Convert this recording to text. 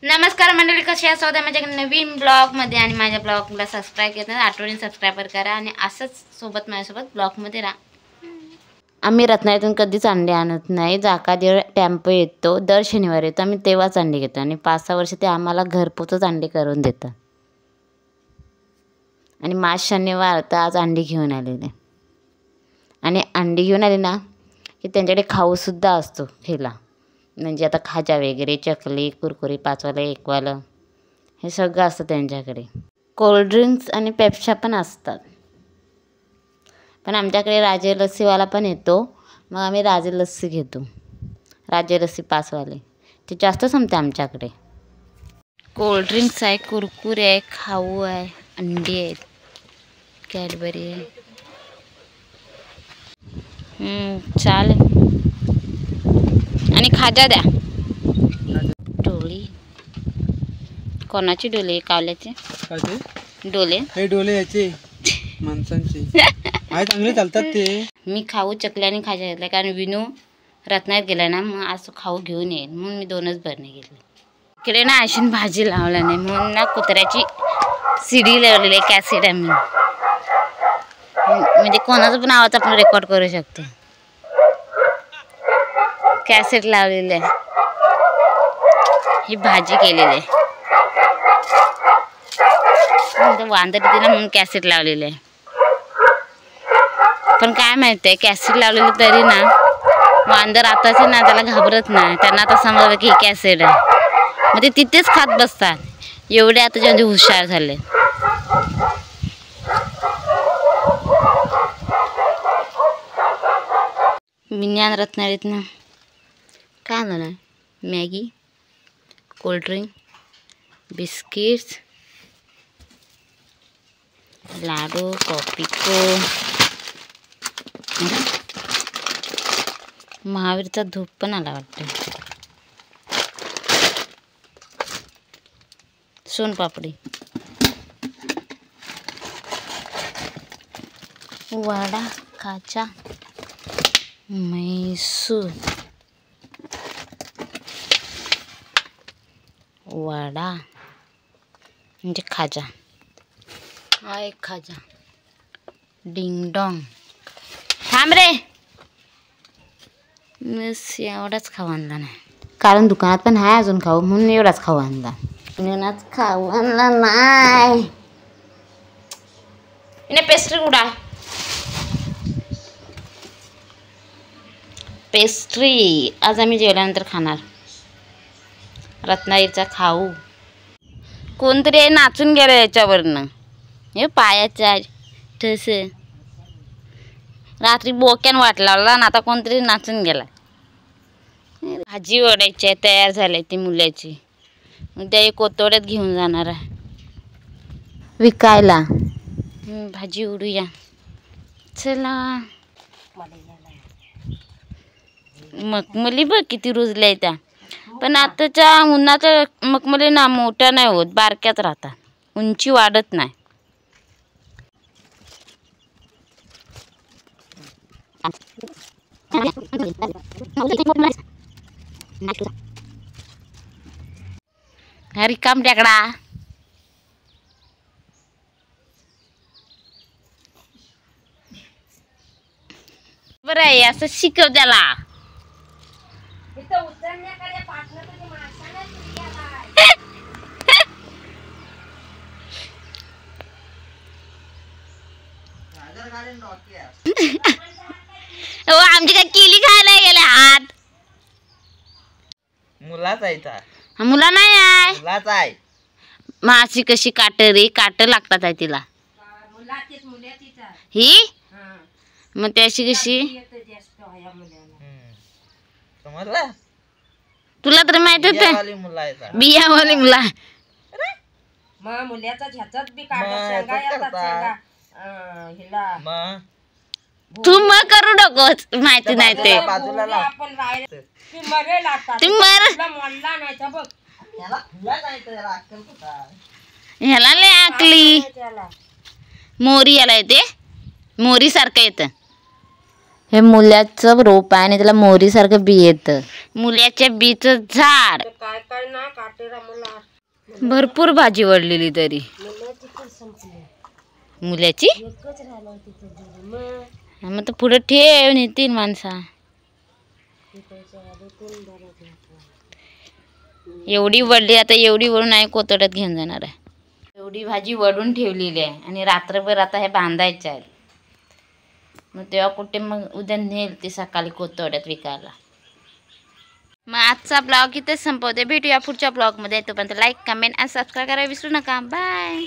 नमस्कार मंडळी, कशी आहे स्वागत आहे माझ्या नवीन ब्लॉगमध्ये. आणि माझ्या ब्लॉगला सबस्क्राईब केलं आठवणीने सबस्क्राईबर करा आणि असंच सोबत माझ्यासोबत ब्लॉगमध्ये राहा. आम्ही रत्नागिरीतून कधीच अंडे आणत नाही. जाकादेव टेम्पो येतो, दर शनिवारी येतो, आम्ही तेव्हाच अंडे घेतो आणि 5-6 वर्ष ते आम्हाला घरपोचच अंडे करून देतात. आणि आज शनिवार तर आज अंडी घेऊन आलेले. आणि अंडी घेऊन आले ना की त्यांच्याकडे खाऊसुद्धा असतो खेळा, म्हणजे आता खाजा वगैरे, चकली, कुरकुरी, 5वालं 1वालं हे सगळं असतं त्यांच्याकडे. कोल्ड्रिंक्स आणि पेप्स्या पण असतात. पण आमच्याकडे राजे लस्सीवाला पण येतो, मग आम्ही राजे लस्सी घेतो. राजे लस्सी 5वाले ते जास्त संपते आमच्याकडे. कोल्ड्रिंक्स आहे, कुरकुरे आहे, खाऊ आहे, अंडी आहेत, कॅडबरी आहे. चालेल. आणि खाजा द्या. डोली कोणाची डोली? कावल्याचे डोले. हे डोले याचे माणसांचे आहे, चांगले चालतात ते. मी खाऊ चकल्या आणि खाजा घेतल्या कारण विनू रत्नागिरीत गेला ना, मग आज खाऊ घेऊन येईल म्हणून मी 2च बरणी घेतली. इकडे ना अशी भाजी लावला नाही म्हणून ना कुत्र्याची सीडी लावलेली आहे, कॅसेट. आम्ही म्हणजे कोणाचा पण आवाज आपण रेकॉर्ड करू शकतो. कॅसेट लावलेले आहे, ही भाजी केलेली आहे. वांदर तिला म्हणून कॅसेट लावलेले आहे. पण काय माहिती आहे, कॅसेट लावलेली तरी ना वांदर आताचे ना त्याला घाबरत नाही. त्यांना आता समजलं की ही कॅसेट आहे, मग ते तिथेच खात बसतात. एवढे आता म्हणजे हुशार झाले. विज्ञान रत्नागिरीतनं काय आणलं? मॅगी, कोल्ड्रिंक, बिस्किट्स, लाडू, कॉपिको. महावीरचा धूप पण आला वाटतं. सोनपापडी, वडा, खाजा, मैसूर वडा म्हणजे खाजा. हा एक खाजा. डिंगडॉंग. थांब रे, बस एवढाच खाऊ आणला नाही कारण दुकानात पण आहे अजून खाऊ, म्हणून एवढाच खाऊ आणला. म्हणूनच खाऊ आणला नाही. पेस्ट्री कुठा? पेस्ट्री आज आम्ही जेवल्यानंतर खाणार. रत्नागिरीचा खाऊ. कोणतरी नाचून गेलं याच्यावरनं. हे पायाच्या ठस रात्री बोक्यान वाट लावला ना, आता कोणतरी नाचून गेला. भाजी वडायची आहे, तयार झाली ती मुलाची. उद्या एक कोतवड्यात घेऊन जाणार आहे विकायला. भाजी उडूया चला. मखमली बघ किती रुजल्या त्या. पण आताच्या उन्हाच्या मखमली ना मोठ्या नाही होत, बारक्यात राहतात, उंची वाढत नाही. रिकाम टेकडा. बरं आहे, असं शिकव त्याला. हो, आमची काय केली खायला गेले हात. मुलाच आहे. मुला नाही आहे, मुलाच आहे. माशी कशी काट रे, काट लागतात आहे तिला. ही मग त्याशी कशी तुला तर माहित होत. बियावाली मुला तू मग करू नकोस, माहिती नाही ते. ह्याला लय आकली. मोरी याला येते, मोरी सारखं येतं. हे मुल्याचं रोप आहे आणि त्याला मोहरीसारखं बी येतं. मुल्याच्या बीचं झाड. भरपूर भाजी वळलेली तरी. मुल्याची मग तर पुढे ठेव नेतील माणसा. एवढी वडली आता, एवढी वडून नाही कोतड्यात घेऊन जाणार आहे. एवढी भाजी वडून ठेवलेली आहे आणि रात्रभर आता हे बांधायचं आहे. मग तेव्हा कुठे मग उद्या नेल ती सकाळी कोतड्यात विकायला. मग आजचा ब्लॉग इथेच संपवते. भेटूया पुढच्या ब्लॉगमध्ये. तोपर्यंत लाईक, कमेंट आणि सबस्क्राईब करायला विसरू नका. बाय.